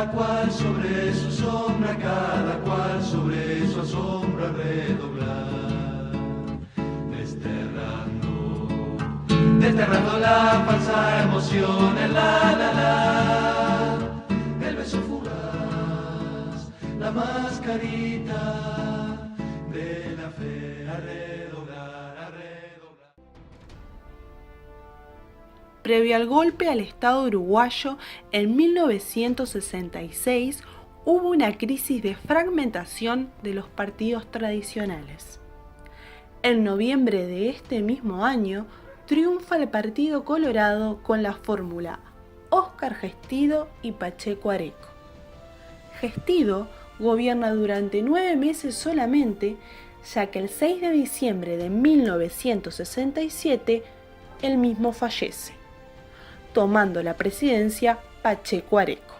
cada cual sobre su sombra, cada cual sobre su asombro a redoblar, desterrando la falsa emoción, el la, el beso fugaz, la mascarita de la fe a redoblar, a redoblar. Previo al golpe al Estado uruguayo, en 1966 hubo una crisis de fragmentación de los partidos tradicionales. En noviembre de este mismo año, triunfa el Partido Colorado con la fórmula Óscar Gestido y Pacheco Areco. Gestido gobierna durante 9 meses solamente, ya que el 6 de diciembre de 1967 él mismo fallece, tomando la presidencia Pacheco Areco.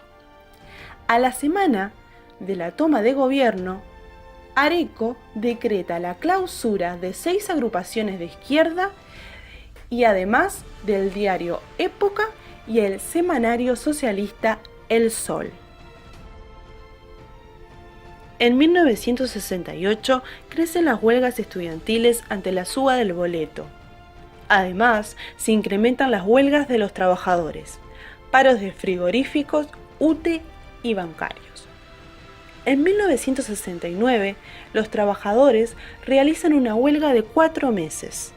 A la semana de la toma de gobierno, Areco decreta la clausura de 6 agrupaciones de izquierda y además del diario Época y el semanario socialista El Sol. En 1968 crecen las huelgas estudiantiles ante la suba del boleto. Además, se incrementan las huelgas de los trabajadores, paros de frigoríficos, UTE y bancarios. En 1969, los trabajadores realizan una huelga de 4 meses.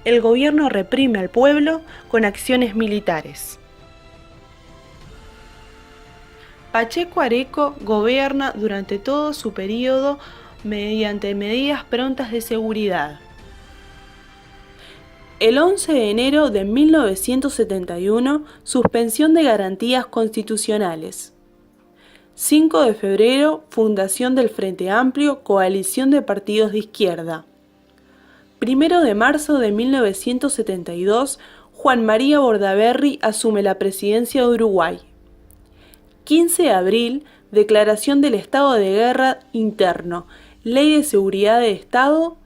El gobierno reprime al pueblo con acciones militares. Pacheco Areco gobierna durante todo su periodo mediante medidas prontas de seguridad. El 11 de enero de 1971, suspensión de garantías constitucionales. 5 de febrero, fundación del Frente Amplio, coalición de partidos de izquierda. 1 de marzo de 1972, Juan María Bordaberry asume la presidencia de Uruguay. 15 de abril, declaración del estado de guerra interno, ley de seguridad de Estado,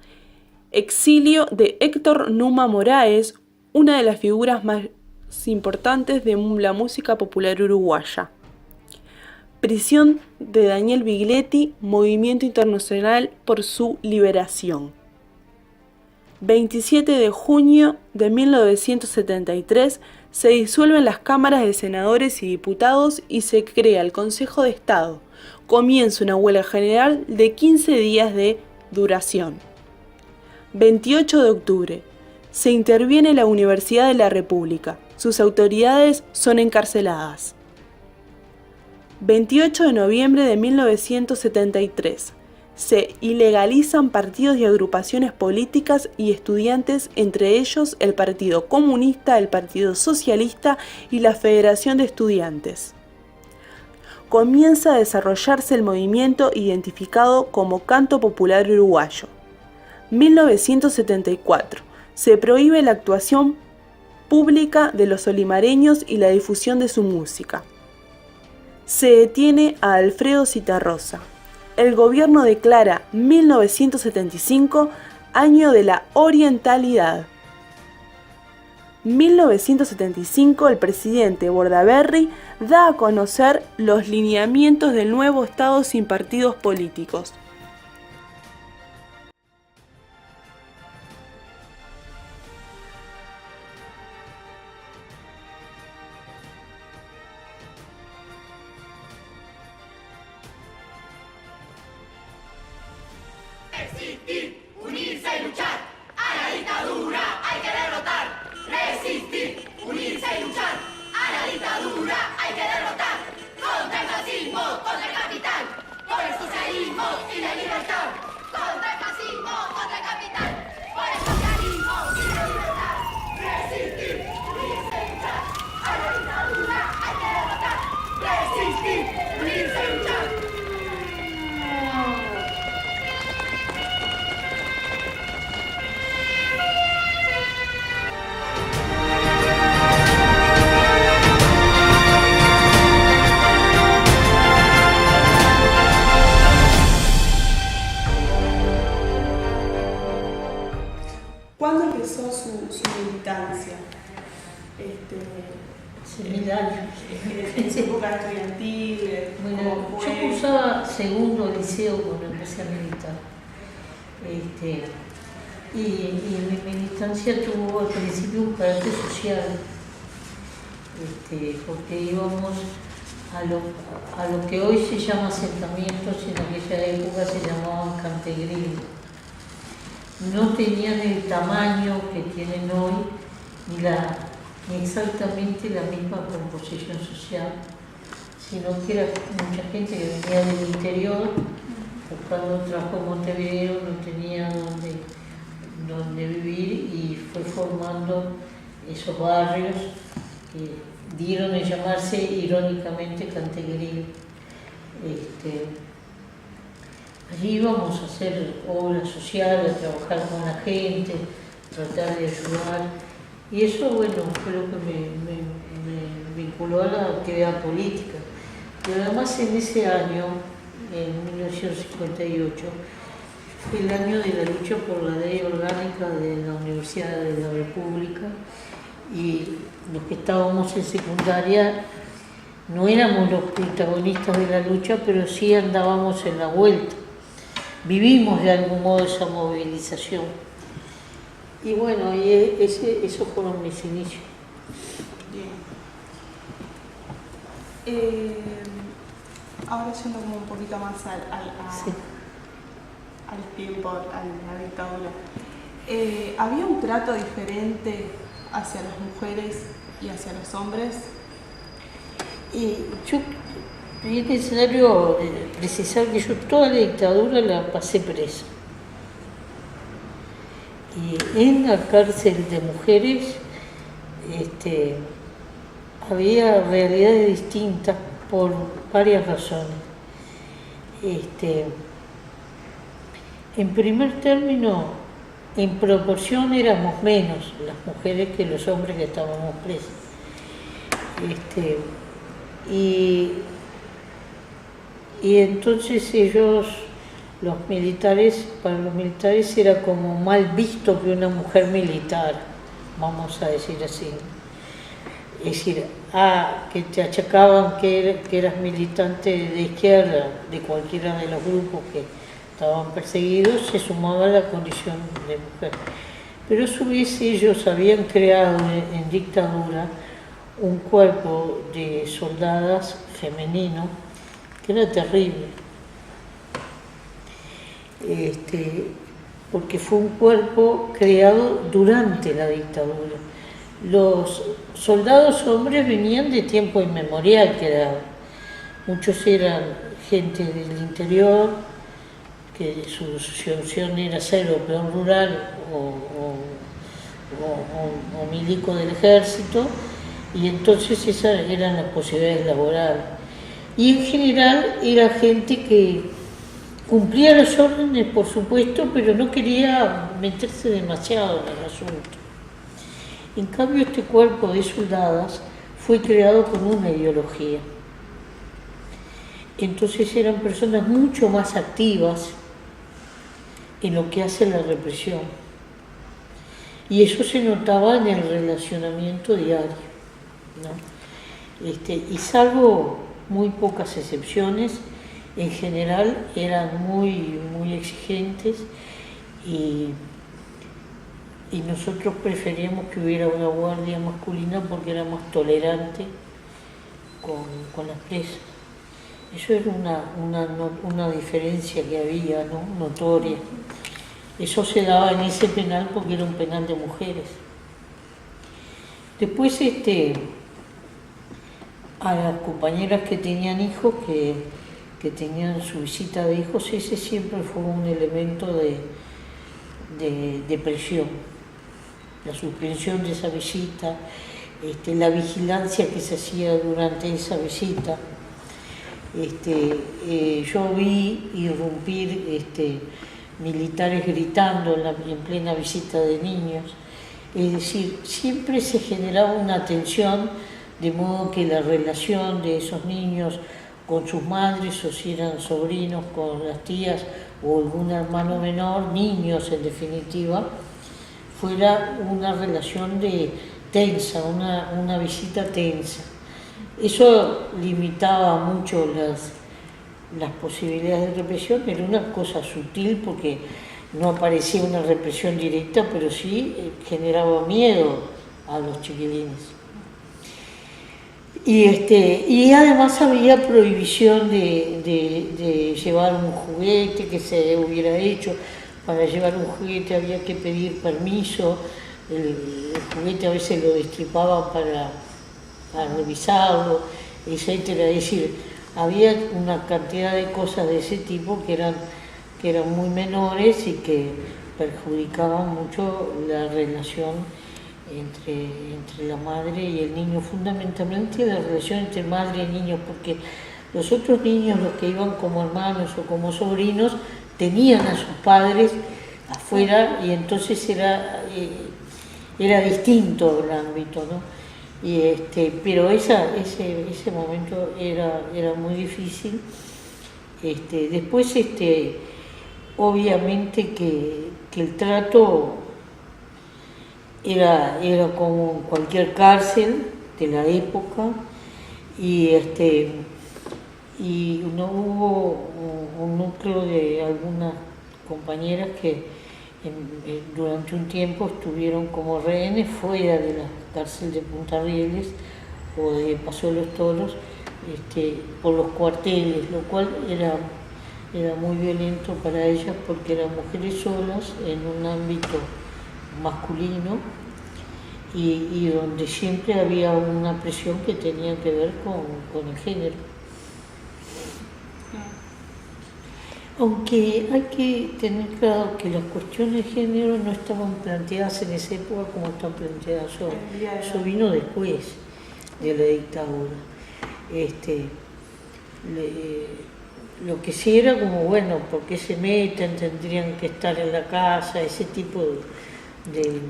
exilio de Héctor Numa Moraes, una de las figuras más importantes de la música popular uruguaya. Prisión de Daniel Biglietti, movimiento internacional por su liberación. 27 de junio de 1973 se disuelven las cámaras de senadores y diputados y se crea el Consejo de Estado. Comienza una huelga general de 15 días de duración. 28 de octubre. Se interviene la Universidad de la República. Sus autoridades son encarceladas. 28 de noviembre de 1973. Se ilegalizan partidos y agrupaciones políticas y estudiantes, entre ellos el Partido Comunista, el Partido Socialista y la Federación de Estudiantes. Comienza a desarrollarse el movimiento identificado como Canto Popular Uruguayo. 1974. Se prohíbe la actuación pública de los olimareños y la difusión de su música. Se detiene a Alfredo Zitarrosa. El gobierno declara 1975 año de la orientalidad. 1975 el presidente Bordaberry da a conocer los lineamientos del nuevo Estado sin partidos políticos. Resistir, unirse y luchar. A la dictadura hay que derrotar. Resistir, unirse y luchar. A la dictadura hay que derrotar. Contra el fascismo, contra el capital. Por el socialismo y la libertad. Contra el fascismo, contra el capital. Por el socialismo y la libertad. Resistir, unirse y luchar. A la dictadura hay que derrotar. Resistir, unirse y luchar. ¿Cuándo empezó su militancia? Militancia. En su época estudiantil, segundo liceo cuando empecé a militar. Y mi militancia tuvo al principio un carácter social, porque íbamos a lo que hoy se llama asentamientos y en aquella época se llamaban cantegriles. No tenían el tamaño que tienen hoy, ni exactamente la misma composición social, sino que era mucha gente que venía del interior buscando trabajo en Montevideo, no tenía donde vivir y fue formando esos barrios que dieron a llamarse irónicamente cantegriles. Allí íbamos a hacer obras sociales, a trabajar con la gente, tratar de ayudar, y eso, bueno, fue lo que me vinculó a la actividad política. Y además en ese año, en 1958, fue el año de la lucha por la ley orgánica de la Universidad de la República, y los que estábamos en secundaria no éramos los protagonistas de la lucha, pero sí andábamos en la vuelta. Vivimos de algún modo esa movilización. Y bueno, esos fueron mis inicios. Bien. Ahora yendo como un poquito más Sí. al tiempo, a la dictadura. ¿Había un trato diferente hacia las mujeres y hacia los hombres? Y yo es necesario precisar que yo toda la dictadura la pasé presa. Y en la cárcel de mujeres había realidades distintas por varias razones. En primer término, en proporción éramos menos las mujeres que los hombres que estábamos presos. Y entonces ellos, para los militares era como mal visto que una mujer militar, vamos a decir así. Es decir, que te achacaban que eras militante de izquierda, de cualquiera de los grupos que estaban perseguidos, se sumaba a la condición de mujer. Pero a su vez ellos habían creado en dictadura un cuerpo de soldadas femenino que era terrible, porque fue un cuerpo creado durante la dictadura. Los soldados hombres venían de tiempo inmemorial, muchos eran gente del interior, que su opción era ser o peón rural o milico del ejército, y entonces esas eran las posibilidades laborales. Y en general era gente que cumplía las órdenes, por supuesto, pero no quería meterse demasiado en el asunto. En cambio, este cuerpo de soldadas fue creado con una ideología. Entonces eran personas mucho más activas en lo que hace la represión. Y eso se notaba en el relacionamiento diario, ¿no? Y salvo muy pocas excepciones, en general eran muy, muy exigentes y nosotros preferíamos que hubiera una guardia masculina porque era más tolerante con las presas. Eso era una diferencia que había, ¿no? Notoria. Eso se daba en ese penal porque era un penal de mujeres. Después a las compañeras que tenían hijos, que tenían su visita de hijos, ese siempre fue un elemento de presión. La suspensión de esa visita, la vigilancia que se hacía durante esa visita. Yo vi irrumpir militares gritando en plena visita de niños. Es decir, siempre se generaba una tensión, de modo que la relación de esos niños con sus madres, o si eran sobrinos con las tías o algún hermano menor, niños en definitiva, fuera una relación tensa, una visita tensa. Eso limitaba mucho las posibilidades de represión. Era una cosa sutil porque no aparecía una represión directa, pero sí generaba miedo a los chiquilines. Y además había prohibición de llevar un juguete que se hubiera hecho. Para llevar un juguete había que pedir permiso, el juguete a veces lo destripaban para revisarlo, etcétera. Es decir, había una cantidad de cosas de ese tipo que eran muy menores y que perjudicaban mucho la relación entre la madre y el niño, fundamentalmente la relación entre madre y niño, porque los otros niños, los que iban como hermanos o como sobrinos, tenían a sus padres afuera y entonces era distinto el ámbito, ¿no? Pero ese momento era muy difícil. Después, obviamente que el trato era como en cualquier cárcel de la época, y no hubo un núcleo de algunas compañeras que durante un tiempo estuvieron como rehenes fuera de la cárcel de Punta Rieles o de Paso de los Toros, por los cuarteles, lo cual era muy violento para ellas porque eran mujeres solas en un ámbito masculino y donde siempre había una presión que tenía que ver con el género. Aunque hay que tener claro que las cuestiones de género no estaban planteadas en esa época como están planteadas hoy. Eso vino después de la dictadura. Lo que sí era como, bueno, ¿por qué se meten? Tendrían que estar en la casa, ese tipo de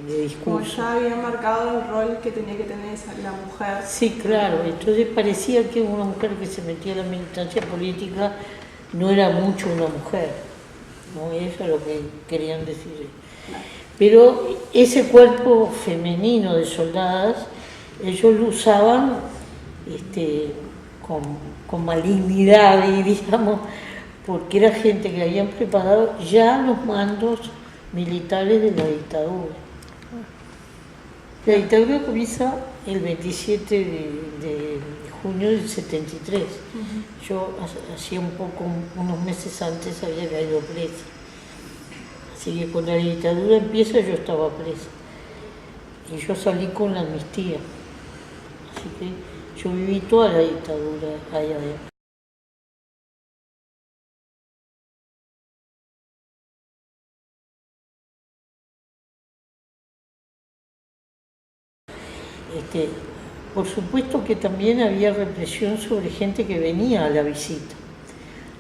discurso. Como ya había marcado el rol que tenía que tener la mujer. Sí, claro. Entonces parecía que una mujer que se metía en la militancia política no era mucho una mujer, ¿no? Eso es lo que querían decir. Claro. Pero ese cuerpo femenino de soldadas, ellos lo usaban con malignidad, digamos, porque era gente que habían preparado ya los mandos militares de la dictadura. La dictadura comienza el 27 de junio del 73. Yo hacía unos meses antes había caído presa. Así que cuando la dictadura empieza yo estaba presa. Y yo salí con la amnistía. Así que yo viví toda la dictadura allá adentro. Por supuesto que también había represión sobre gente que venía a la visita.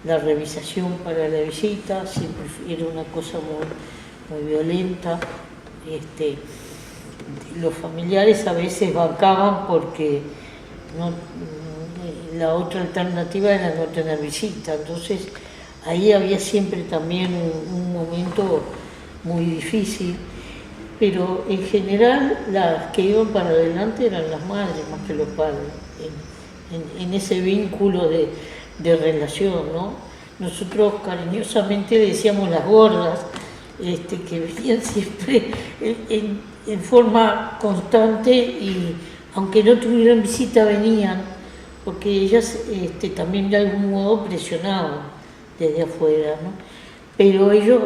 La revisación para la visita siempre era una cosa muy violenta. Los familiares a veces bancaban porque la otra alternativa era no tener visita. Entonces ahí había siempre también un momento muy difícil. Pero en general las que iban para adelante eran las madres más que los padres, en ese vínculo de relación, ¿no? Nosotros cariñosamente le decíamos las gordas, que venían siempre en forma constante y aunque no tuvieran visita venían, porque ellas también de algún modo presionaban desde afuera, ¿no? Pero ellos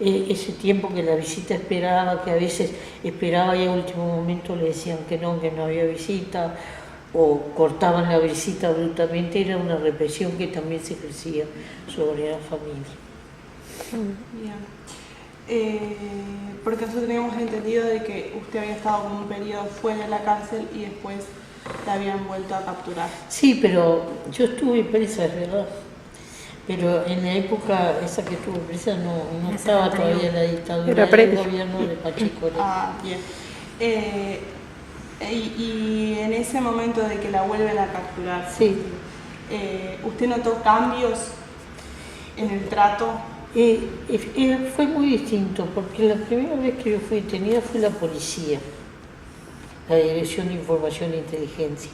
ese tiempo que la visita esperaba, que a veces esperaba y a último momento le decían que no había visita, o cortaban la visita brutalmente, era una represión que también se ejercía sobre la familia. Bien. Porque nosotros teníamos entendido de que usted había estado un periodo fuera de la cárcel y después la habían vuelto a capturar. Sí, pero yo estuve presa, es verdad. Pero en la época esa que estuve presa no estaba todavía la dictadura del gobierno de Pacheco. Bien. Y en ese momento de que la vuelven a capturar, sí. ¿Usted notó cambios en el trato? Fue muy distinto, porque la primera vez que yo fui detenida fue la policía, la Dirección de Información e Inteligencia.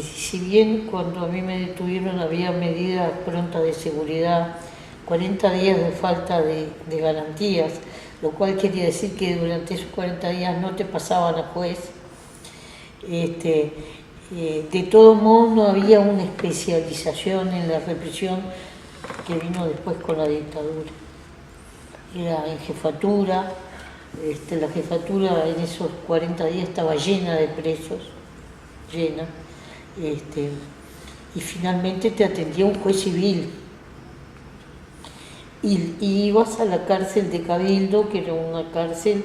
Si bien cuando a mí me detuvieron había medidas prontas de seguridad, 40 días de falta de garantías, lo cual quería decir que durante esos 40 días no te pasaban a juez. De todos modos no había una especialización en la represión que vino después con la dictadura. Era en jefatura, la jefatura en esos 40 días estaba llena de presos, llena, y finalmente te atendía un juez civil. Y ibas a la cárcel de Cabildo, que era una cárcel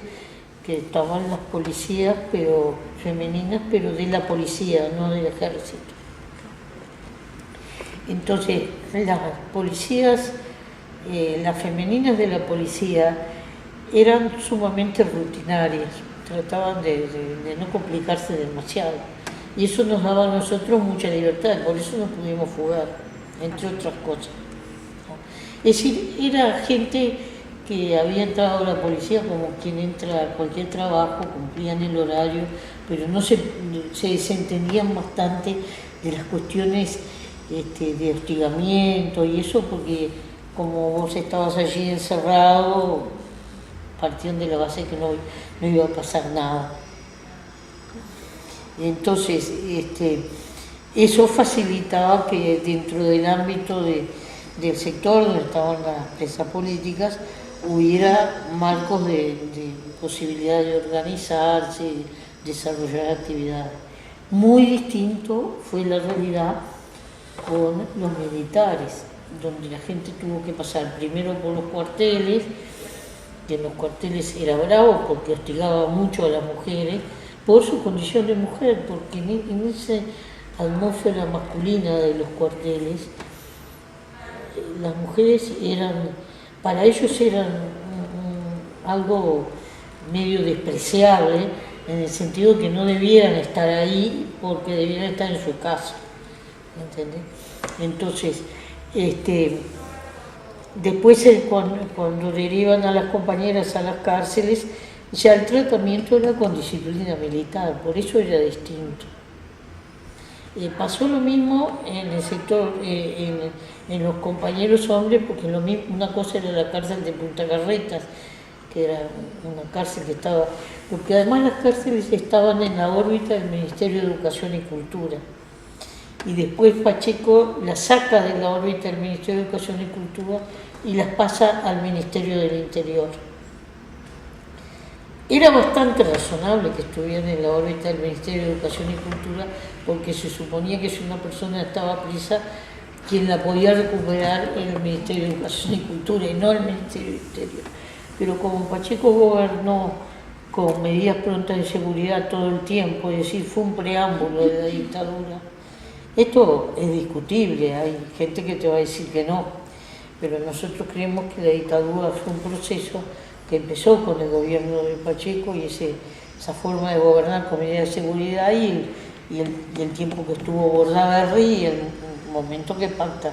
que estaban las policías, pero femeninas, pero de la policía, no del ejército. Entonces, las policías, las femeninas de la policía, eran sumamente rutinarias, trataban de no complicarse demasiado. Y eso nos daba a nosotros mucha libertad, por eso nos pudimos fugar, entre otras cosas. Es decir, era gente que había entrado a la policía como quien entra a cualquier trabajo, cumplían el horario, pero no se desentendían bastante de las cuestiones de hostigamiento y eso, porque como vos estabas allí encerrado, partían de la base que no iba a pasar nada. Entonces, eso facilitaba que dentro del ámbito del sector donde estaban las presas políticas hubiera marcos de posibilidad de organizarse y desarrollar actividades. Muy distinto fue la realidad con los militares, donde la gente tuvo que pasar primero por los cuarteles, que en los cuarteles era bravo porque hostigaba mucho a las mujeres por su condición de mujer, porque en esa atmósfera masculina de los cuarteles, las mujeres para ellos eran algo medio despreciable, en el sentido que no debieran estar ahí porque debieran estar en su casa, ¿entendés? Entonces, después cuando derivan a las compañeras a las cárceles, ya el tratamiento era con disciplina militar, por eso era distinto. Pasó lo mismo en el sector, en los compañeros hombres, porque una cosa era la cárcel de Punta Carretas, que era una cárcel que estaba, porque además las cárceles estaban en la órbita del Ministerio de Educación y Cultura. Y después Pacheco las saca de la órbita del Ministerio de Educación y Cultura y las pasa al Ministerio del Interior. Era bastante razonable que estuvieran en la órbita del Ministerio de Educación y Cultura, porque se suponía que si una persona estaba presa, quien la podía recuperar era el Ministerio de Educación y Cultura y no el Ministerio del Interior. Pero como Pacheco gobernó con medidas prontas de seguridad todo el tiempo, es decir, fue un preámbulo de la dictadura, esto es discutible, hay gente que te va a decir que no, pero nosotros creemos que la dictadura fue un proceso que empezó con el gobierno de Pacheco y esa forma de gobernar con medidas de seguridad y el tiempo que estuvo Bordaberry y el momento que pacta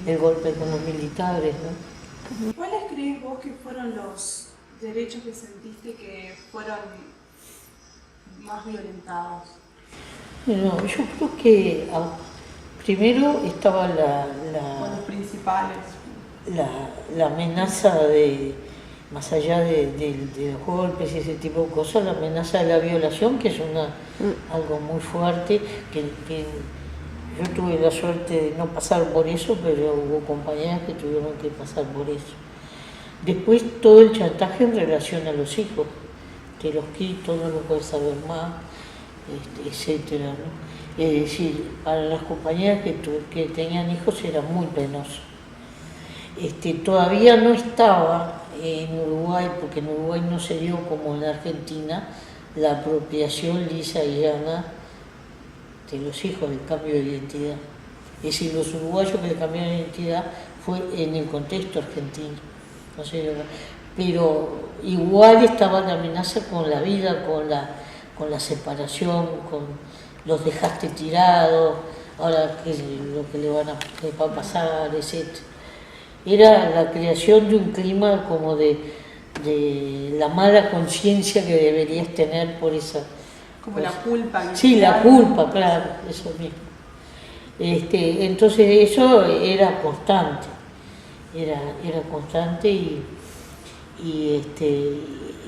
el golpe con los militares, ¿no? ¿Cuáles crees vos que fueron los derechos que sentiste que fueron más violentados? No, yo creo que primero estaba Los principales. la amenaza más allá de los golpes y ese tipo de cosas, la amenaza de la violación, que es algo muy fuerte, que yo tuve la suerte de no pasar por eso, pero hubo compañeras que tuvieron que pasar por eso. Después todo el chantaje en relación a los hijos, te los quito, no los puedes saber más, etcétera, ¿no? Es decir, para las compañeras que tenían hijos era muy penoso. Todavía no estaba en Uruguay, porque en Uruguay no se dio como en Argentina la apropiación lisa y llana de los hijos del cambio de identidad. Es decir, los uruguayos que cambiaron de identidad fue en el contexto argentino. No sé, pero igual estaba la amenaza con la vida, con la separación, con los dejaste tirados, ahora que lo que le va a pasar, etc. Era la creación de un clima como de la mala conciencia que deberías tener por esa... Como la culpa. Sí, la culpa, claro, eso mismo. Entonces eso era constante, era constante y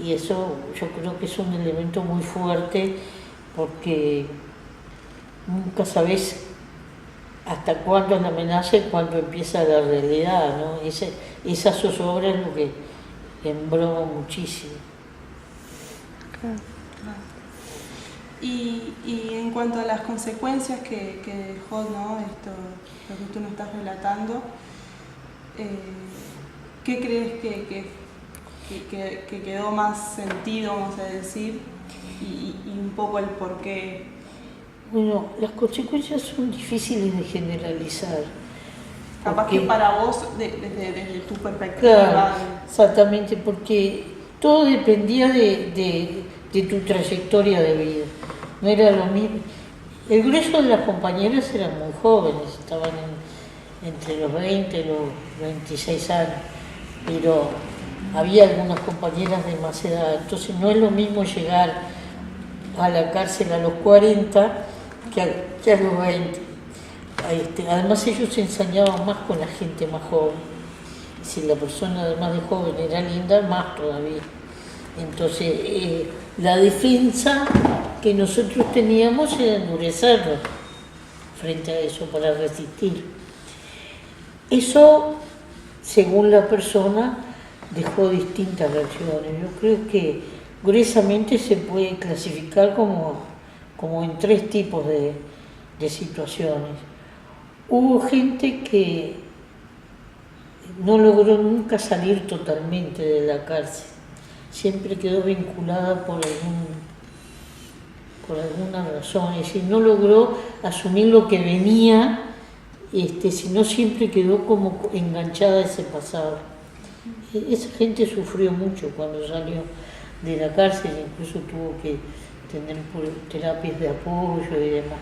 eso yo creo que es un elemento muy fuerte porque nunca sabes hasta cuándo es la amenaza y cuándo empieza la realidad, ¿no? Esa zozobra es lo que embroma muchísimo. Claro. Y en cuanto a las consecuencias que dejó, ¿no? Lo que tú nos estás relatando, ¿qué crees que quedó más sentido, vamos a decir, y un poco el porqué? Bueno, las consecuencias son difíciles de generalizar. Capaz que para vos, desde tu perspectiva. Claro, exactamente, porque todo dependía de tu trayectoria de vida. No era lo mismo. El grueso de las compañeras eran muy jóvenes, estaban entre los 20 y los 26 años, pero había algunas compañeras de más edad, entonces no es lo mismo llegar a la cárcel a los 40 que a los 20. Además ellos se ensañaban más con la gente más joven. Si la persona además de joven era linda, más todavía. Entonces la defensa que nosotros teníamos era endurecernos frente a eso para resistir. Eso, según la persona, dejó distintas reacciones. Yo creo que gruesamente se puede clasificar como en 3 tipos de situaciones. Hubo gente que no logró nunca salir totalmente de la cárcel, siempre quedó vinculada por alguna razón, es decir, no logró asumir lo que venía, sino siempre quedó como enganchada a ese pasado. Esa gente sufrió mucho cuando salió de la cárcel, incluso tuvo que tener terapias de apoyo y demás.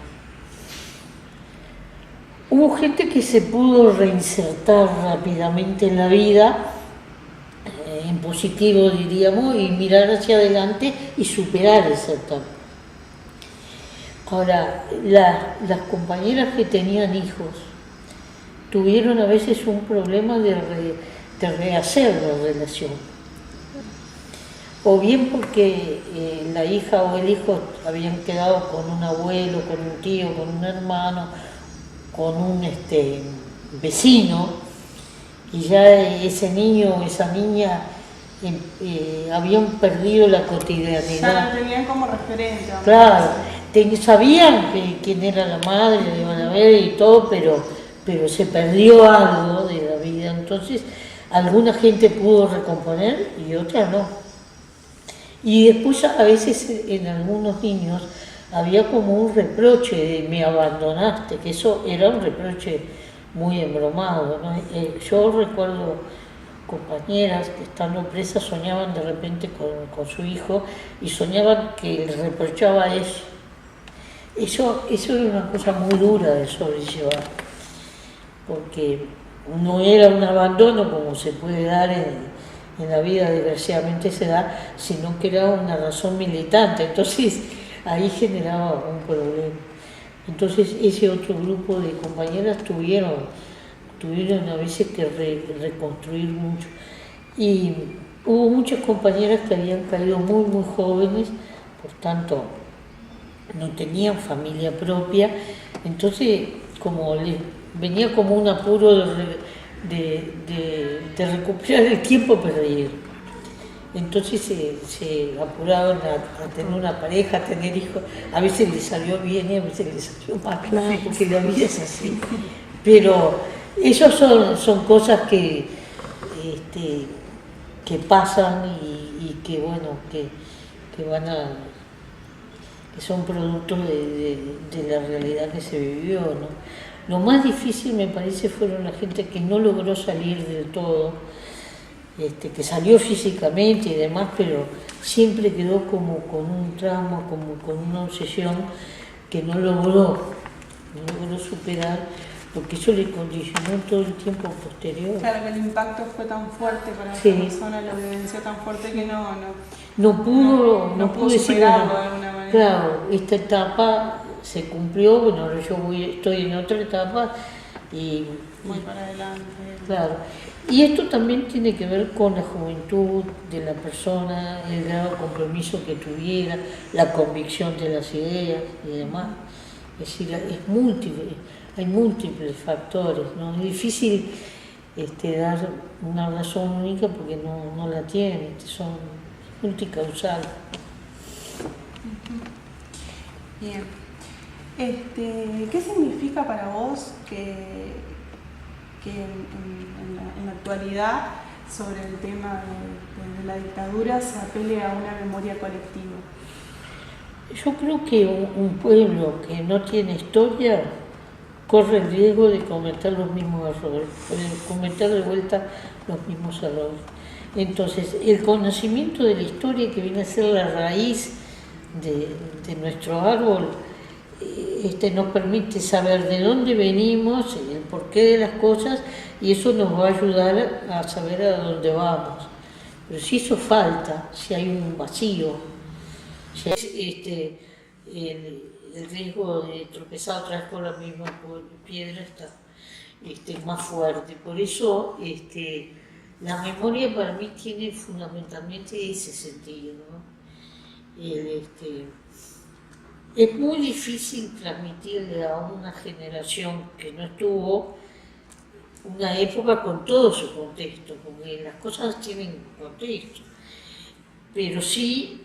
Hubo gente que se pudo reinsertar rápidamente en la vida, en positivo diríamos, y mirar hacia adelante y superar esa etapa. Ahora, las compañeras que tenían hijos tuvieron a veces un problema de rehacer la relación. O bien porque la hija o el hijo habían quedado con un abuelo, con un tío, con un hermano, con un vecino, y ya ese niño o esa niña habían perdido la cotidianidad. Ya lo tenían como referente. Claro, sabían quién era la madre, la iban a ver y todo, pero se perdió algo de la vida. Entonces, alguna gente pudo recomponer y otra no. Y después a veces en algunos niños había como un reproche de me abandonaste, que eso era un reproche muy embromado, ¿no? Yo recuerdo compañeras que estando presas soñaban de repente con su hijo y soñaban que le reprochaba eso. Eso era una cosa muy dura de sobrellevar, porque no era un abandono como se puede dar en la vida, desgraciadamente se da, sino que era una razón militante, entonces ahí generaba un problema. Entonces ese otro grupo de compañeras tuvieron a veces que reconstruir mucho. Y hubo muchas compañeras que habían caído muy, muy jóvenes, por tanto no tenían familia propia, entonces como les venía como un apuro de recuperar el tiempo perdido. Entonces se apuraban a tener una pareja, a tener hijos. A veces les salió bien y a veces les salió mal, claro, porque la vida es así. Pero esas son cosas que pasan y que bueno, que son productos de la realidad que se vivió, ¿no? Lo más difícil me parece fueron la gente que no logró salir del todo, que salió físicamente y demás, pero siempre quedó como con un trauma, como con una obsesión que no logró superar, porque eso le condicionó todo el tiempo posterior. Claro, que el impacto fue tan fuerte para esa persona, la violencia tan fuerte que no pudo decir, superarlo de alguna manera. Claro, esta etapa se cumplió, bueno, ahora yo estoy en otra etapa y Muy para adelante. claro. Y esto también tiene que ver con la juventud de la persona, el grado de compromiso que tuviera, la convicción de las ideas y demás. Es decir, es múltiple, hay múltiples factores, ¿no? Es difícil dar una razón única porque no la tiene, son multicausal. Bien. ¿Qué significa para vos que en la actualidad sobre el tema de la dictadura se apele a una memoria colectiva? Yo creo que un pueblo que no tiene historia corre el riesgo de cometer los mismos errores, de cometer de vuelta los mismos errores. Entonces, el conocimiento de la historia, que viene a ser la raíz de nuestro árbol, nos permite saber de dónde venimos, el porqué de las cosas, y eso nos va a ayudar a saber a dónde vamos. Pero si eso falta, si hay un vacío, si hay el riesgo de tropezar otra vez con la misma piedra está más fuerte. Por eso la memoria para mí tiene fundamentalmente ese sentido, ¿no? Es muy difícil transmitirle a una generación que no estuvo una época con todo su contexto, porque las cosas tienen contexto, pero sí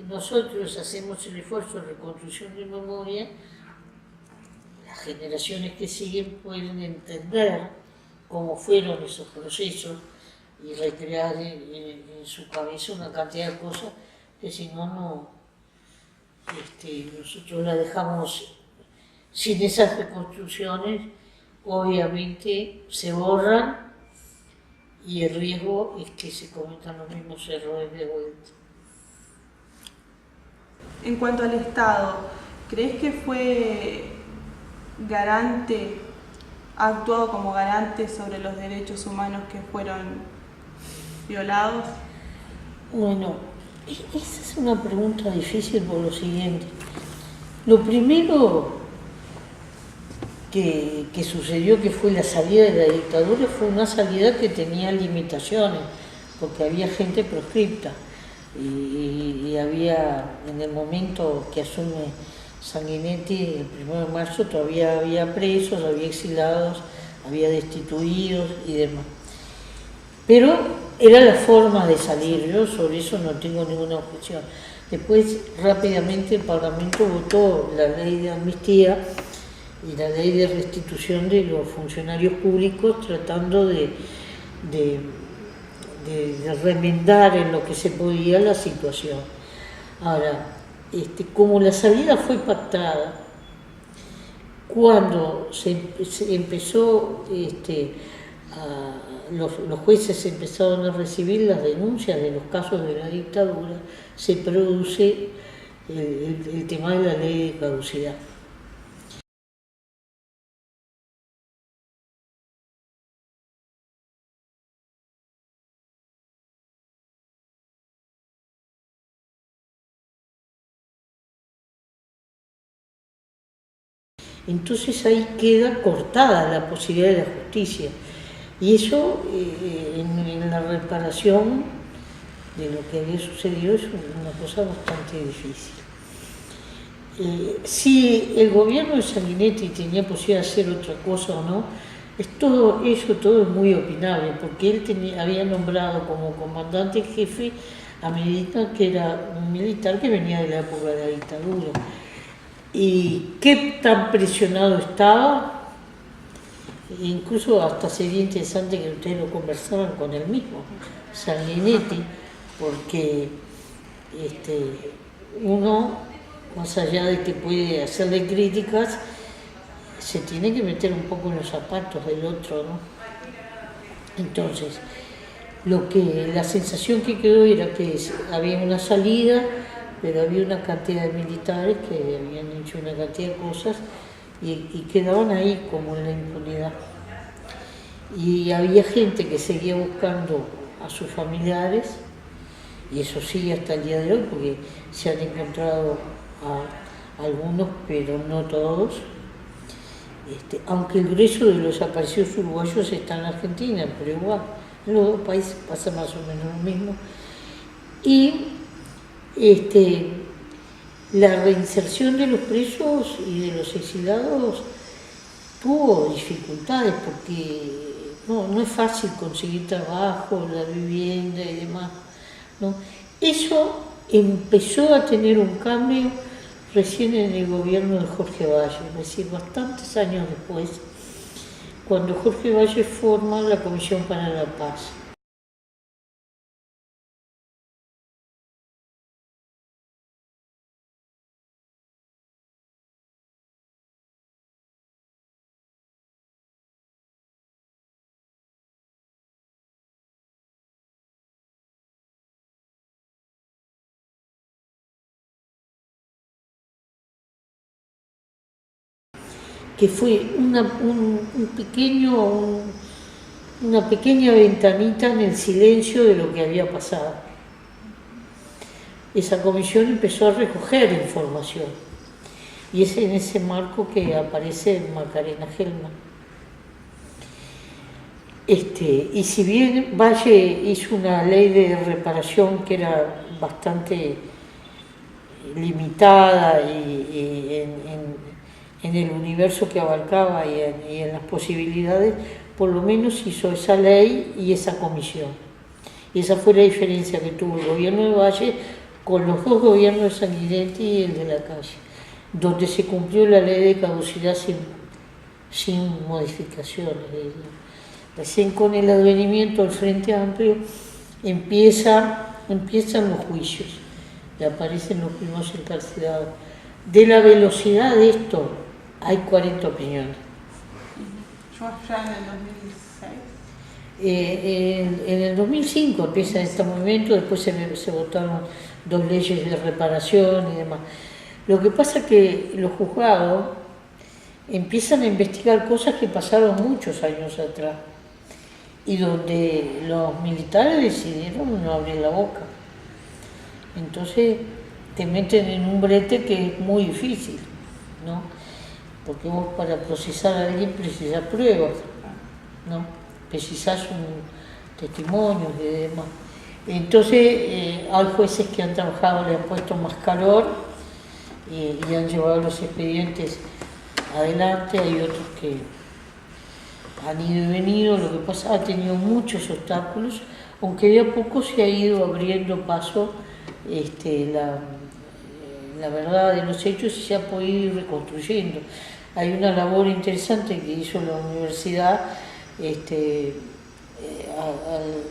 nosotros hacemos el esfuerzo de reconstrucción de memoria, las generaciones que siguen pueden entender cómo fueron esos procesos y recrear en su cabeza una cantidad de cosas que si no, nosotros la dejamos sin esas reconstrucciones, obviamente se borran y el riesgo es que se cometan los mismos errores de vuelta. En cuanto al Estado, ¿crees que fue garante, ha actuado como garante sobre los derechos humanos que fueron violados? Bueno, esa es una pregunta difícil por lo siguiente. Lo primero que sucedió, que fue la salida de la dictadura, fue una salida que tenía limitaciones, porque había gente proscripta. Y había, en el momento que asume Sanguinetti, el 1 de marzo, todavía había presos, había exilados, había destituidos y demás. Pero era la forma de salir, yo sobre eso no tengo ninguna objeción. Después, rápidamente, el Parlamento votó la ley de amnistía y la ley de restitución de los funcionarios públicos, tratando de remendar en lo que se podía la situación. Ahora, como la salida fue pactada, cuando se empezó, los jueces empezaron a recibir las denuncias de los casos de la dictadura, se produce el tema de la ley de caducidad. Entonces ahí queda cortada la posibilidad de la justicia. Y eso, en la reparación de lo que había sucedido, es una cosa bastante difícil. Si el gobierno de Sanguinetti tenía posibilidad de hacer otra cosa o no, todo es muy opinable, porque él había nombrado como comandante jefe a Medina, que era un militar que venía de la época de la dictadura. Y qué tan presionado estaba, incluso hasta sería interesante que ustedes lo conversaran con él mismo, Sanguinetti, porque uno, más allá de que puede hacerle críticas, se tiene que meter un poco en los zapatos del otro, ¿no? Entonces, la sensación que quedó era que había una salida, pero había una cantidad de militares que habían hecho una cantidad de cosas y quedaban ahí como en la impunidad. Y había gente que seguía buscando a sus familiares, y eso sigue hasta el día de hoy, porque se han encontrado algunos, pero no todos. Aunque el grueso de los desaparecidos uruguayos está en Argentina, pero igual, en los dos países pasa más o menos lo mismo. Y la reinserción de los presos y de los exilados tuvo dificultades porque no es fácil conseguir trabajo, la vivienda y demás, ¿no? Eso empezó a tener un cambio recién en el gobierno de Jorge Valle, es decir, bastantes años después, cuando Jorge Valle forma la Comisión para la Paz. Que fue una pequeña ventanita en el silencio de lo que había pasado. Esa comisión empezó a recoger información y es en ese marco que aparece Macarena Gelman. Y si bien Valle hizo una ley de reparación que era bastante limitada y en el universo que abarcaba y en las posibilidades, por lo menos hizo esa ley y esa comisión. Y esa fue la diferencia que tuvo el gobierno de Valle con los dos gobiernos de Sanguinetti y el de Lacalle, donde se cumplió la ley de caducidad sin modificaciones. Recién con el advenimiento del Frente Amplio empiezan los juicios y aparecen los primeros encarcelados. De la velocidad de esto hay 40 opiniones. ¿Ya en el 2006? En el 2005 empieza este movimiento, después se votaron 2 leyes de reparación y demás. Lo que pasa es que los juzgados empiezan a investigar cosas que pasaron muchos años atrás y donde los militares decidieron no abrir la boca. Entonces te meten en un brete que es muy difícil, ¿no? Porque vos para procesar a alguien precisás pruebas, ¿no? Precisás un testimonio y demás. Entonces hay jueces que han trabajado, le han puesto más calor y han llevado los expedientes adelante, hay otros que han ido y venido, lo que pasa ha tenido muchos obstáculos, aunque de a poco se ha ido abriendo paso la verdad de los hechos y se ha podido ir reconstruyendo. Hay una labor interesante que hizo la universidad,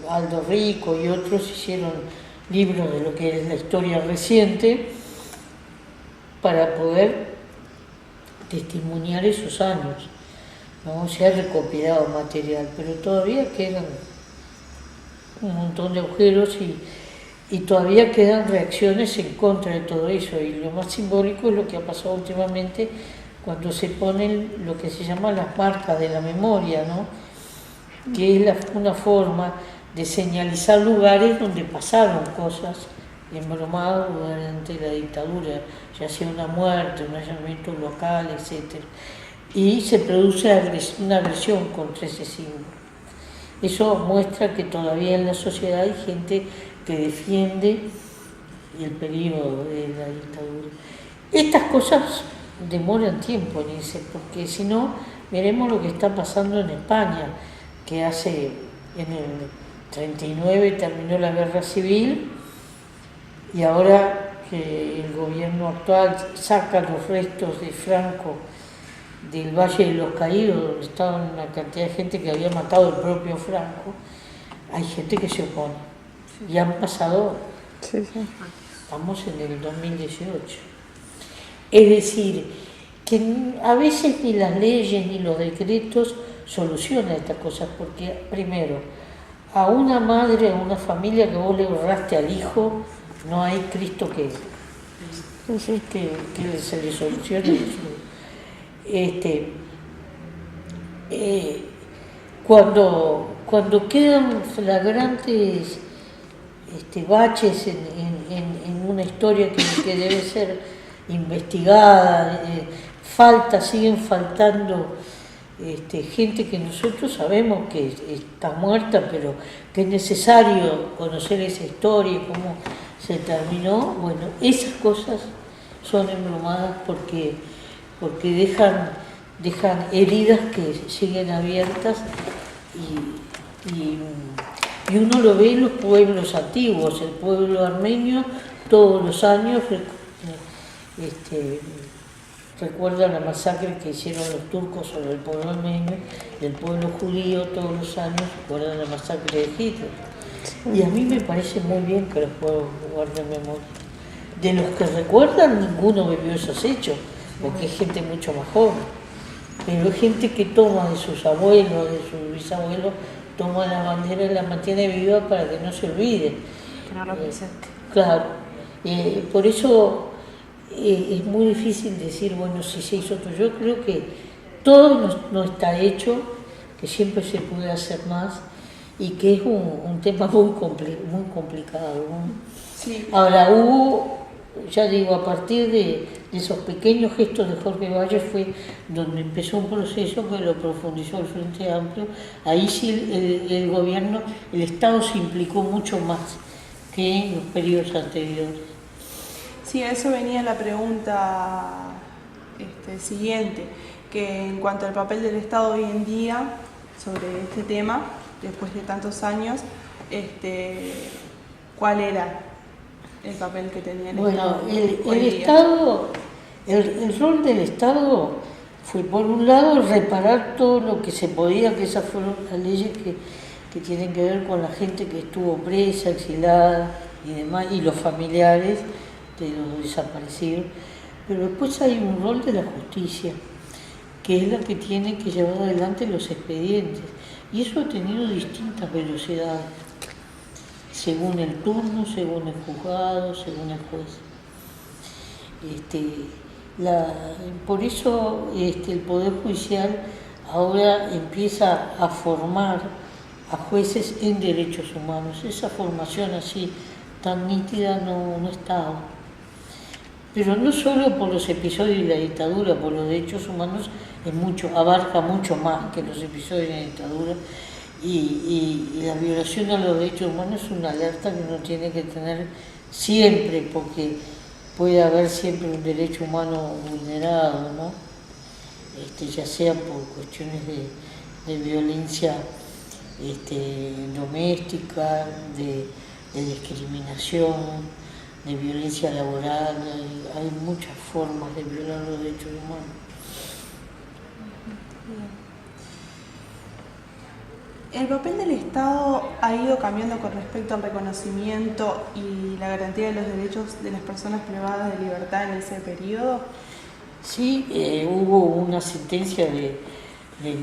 Aldo Rico y otros hicieron libros de lo que es la historia reciente para poder testimoniar esos años, ¿no? Se ha recopilado material, pero todavía quedan un montón de agujeros y todavía quedan reacciones en contra de todo eso. Y lo más simbólico es lo que ha pasado últimamente cuando se ponen lo que se llama las marcas de la memoria, ¿no? Que es una forma de señalizar lugares donde pasaron cosas embromadas durante la dictadura, ya sea una muerte, un allanamiento local, etc. Y se produce una agresión contra ese símbolo. Eso muestra que todavía en la sociedad hay gente que defiende el periodo de la dictadura. Estas cosas demoran tiempo en irse, porque si no, veremos lo que está pasando en España, que en el 39 terminó la guerra civil y ahora que el gobierno actual saca los restos de Franco del Valle de los Caídos, donde estaba una cantidad de gente que había matado el propio Franco, hay gente que se opone. Y han pasado, estamos en el 2018. Es decir, que a veces ni las leyes ni los decretos solucionan estas cosas, porque primero, a una madre, a una familia que vos le ahorraste al hijo, no hay Cristo que se le solucione eso. Cuando quedan flagrantes baches en una historia que debe ser investigada, siguen faltando gente que nosotros sabemos que está muerta, pero que es necesario conocer esa historia y cómo se terminó. Bueno, esas cosas son embrumadas porque dejan heridas que siguen abiertas y uno lo ve en los pueblos antiguos. El pueblo armenio todos los años recuerdan la masacre que hicieron los turcos sobre el pueblo armenio, y el pueblo judío todos los años recuerdan la masacre de Hitler. Y a mí me parece muy bien que los pueblos guarden memoria. De los que recuerdan, ninguno vivió esos hechos, porque es gente mucho más joven. Pero hay gente que toma de sus abuelos, de sus bisabuelos, toma la bandera y la mantiene viva para que no se olvide. Que no lo presente. Claro. Por eso es muy difícil decir, bueno, si se hizo todo. Yo creo que todo no está hecho, que siempre se puede hacer más y que es un tema muy complicado, ¿no? Sí. Ahora hubo, ya digo, a partir de esos pequeños gestos de Jorge Valles fue donde empezó un proceso que lo profundizó el Frente Amplio. Ahí sí el gobierno, el Estado se implicó mucho más que en los periodos anteriores. Sí, a eso venía la pregunta siguiente, que en cuanto al papel del Estado hoy en día sobre este tema, después de tantos años, ¿cuál era el papel que tenía el Estado? Bueno, el rol del Estado fue, por un lado, reparar todo lo que se podía, que esas fueron las leyes que tienen que ver con la gente que estuvo presa, exilada y demás, y los familiares de los desaparecidos. Pero después hay un rol de la justicia, que es la que tiene que llevar adelante los expedientes. Y eso ha tenido distintas velocidades, según el turno, según el juzgado, según el juez. Por eso el Poder Judicial ahora empieza a formar a jueces en derechos humanos. Esa formación así tan nítida no estaba. Pero no solo por los episodios de la dictadura, por los derechos humanos abarca mucho más que los episodios de la dictadura, y la violación a los derechos humanos es una alerta que uno tiene que tener siempre, porque puede haber siempre un derecho humano vulnerado, ¿no? Ya sea por cuestiones de violencia doméstica, de discriminación, de violencia laboral. Hay muchas formas de violar los derechos humanos. ¿El papel del Estado ha ido cambiando con respecto al reconocimiento y la garantía de los derechos de las personas privadas de libertad en ese periodo? Sí, hubo una sentencia de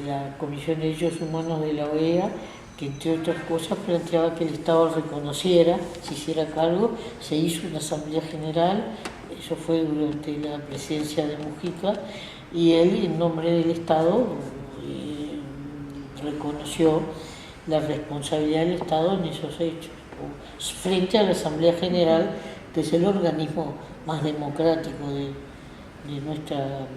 la Comisión de Derechos Humanos de la OEA que, entre otras cosas, planteaba que el Estado reconociera, se hiciera cargo. Se hizo una asamblea general, eso fue durante la presidencia de Mujica, y él, en nombre del Estado, reconoció la responsabilidad del Estado en esos hechos, frente a la Asamblea General, que es el organismo más democrático de nuestra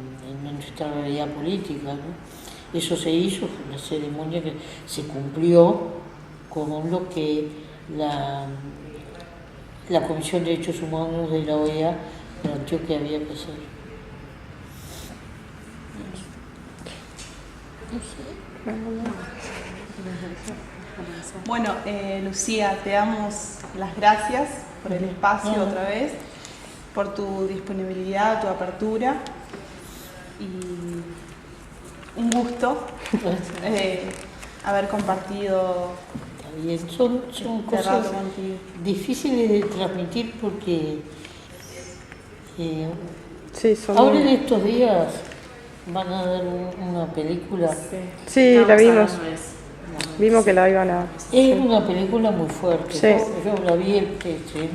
realidad política, ¿no? Eso se hizo, fue una ceremonia que se cumplió con lo que la Comisión de Derechos Humanos de la OEA planteó que había que hacer. Bueno, Lucía, te damos las gracias por el espacio otra vez, por tu disponibilidad, tu apertura, y un gusto haber compartido. Está bien, son cosas difíciles de transmitir porque ahora en estos días van a dar una película. Sí, la vimos. Vimos que la iban a... Es una película muy fuerte. Sí. Yo la vi el preestreno,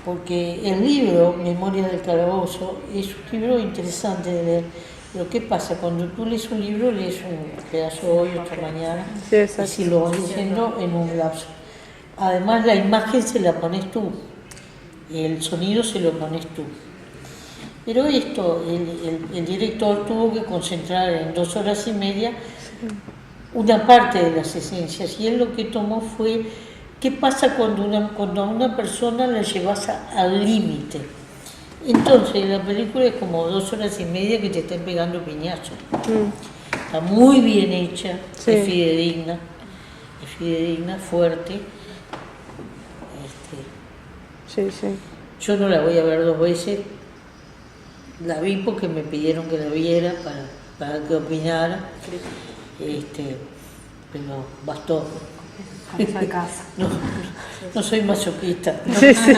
porque el libro, Memorias del Calabozo, es un libro interesante de leer. Pero ¿qué pasa? Cuando tú lees un libro, lees un pedazo hoy, otro mañana, Sí, exacto. y si lo vas leyendo en un lapso. Además, la imagen se la pones tú, el sonido se lo pones tú. Pero esto, el director tuvo que concentrar en 2 horas y media una parte de las esencias, y él lo que tomó fue qué pasa cuando a una persona la llevas al límite. Entonces la película es como 2 horas y media que te están pegando piñazos. Está muy bien hecha, Sí. es fidedigna, fuerte. Sí, sí. Yo no la voy a ver 2 veces, la vi porque me pidieron que la viera para que opinara, pero bastó. No soy masoquista, ¿no? Sí, sí.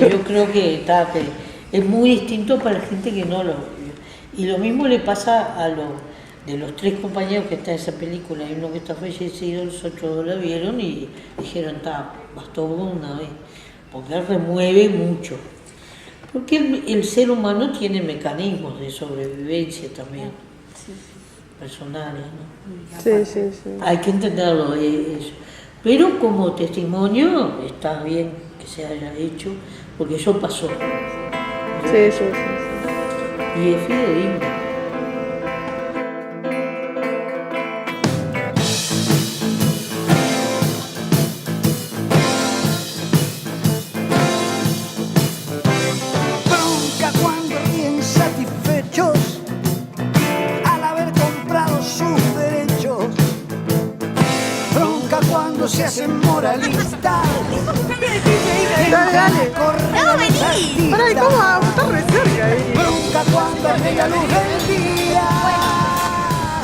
Yo creo que es muy distinto para la gente que no lo vio. Y lo mismo le pasa de los 3 compañeros que está en esa película. Hay uno que está fallecido, los otros la vieron y dijeron, bastó una vez, porque él remueve mucho. Porque el ser humano tiene mecanismos de sobrevivencia también, personales, ¿no? Sí, sí, sí. Hay que entenderlo eso. Pero como testimonio está bien que se haya hecho, porque eso pasó. Sí, sí, sí. Y es fidedigno. Bronca cuando ríen satisfechos al haber comprado sus derechos. Bronca cuando se hacen moralistas. Dale, dale. ¡No, vení! Pará, ¿cómo vamos? Está re cerca ahí. Bronca cuando a media luz del día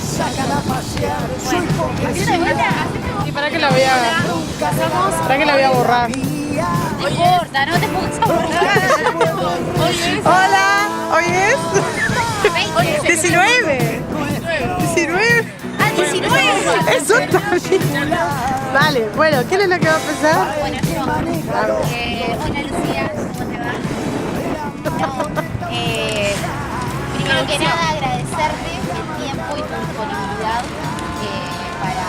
sacan a pasear su hipocresía. ¿Y para qué la voy a...? Bronca ¿Para qué la voy a borrar? No importa, no te pongas a borrar. Hola, ¿hoy es? 19. 19. ¡Ah, 19! Eso también. Dale, bueno, ¿quién es la que va a empezar? Bueno, yo. Hola Lucía, ¿cómo te va? No, primero que nada agradecerte el tiempo y tu disponibilidad para,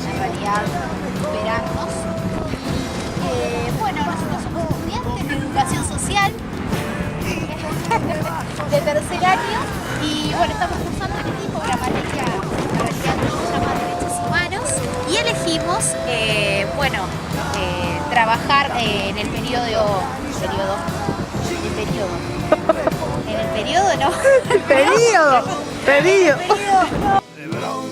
en realidad, esperarnos. Bueno, nosotros somos estudiantes de educación social de 3er año y bueno, estamos cursando el equipo Gramateria, en realidad se llama Derechos Humanos, y elegimos, trabajar en el periodo, no. Periodo. de bronca.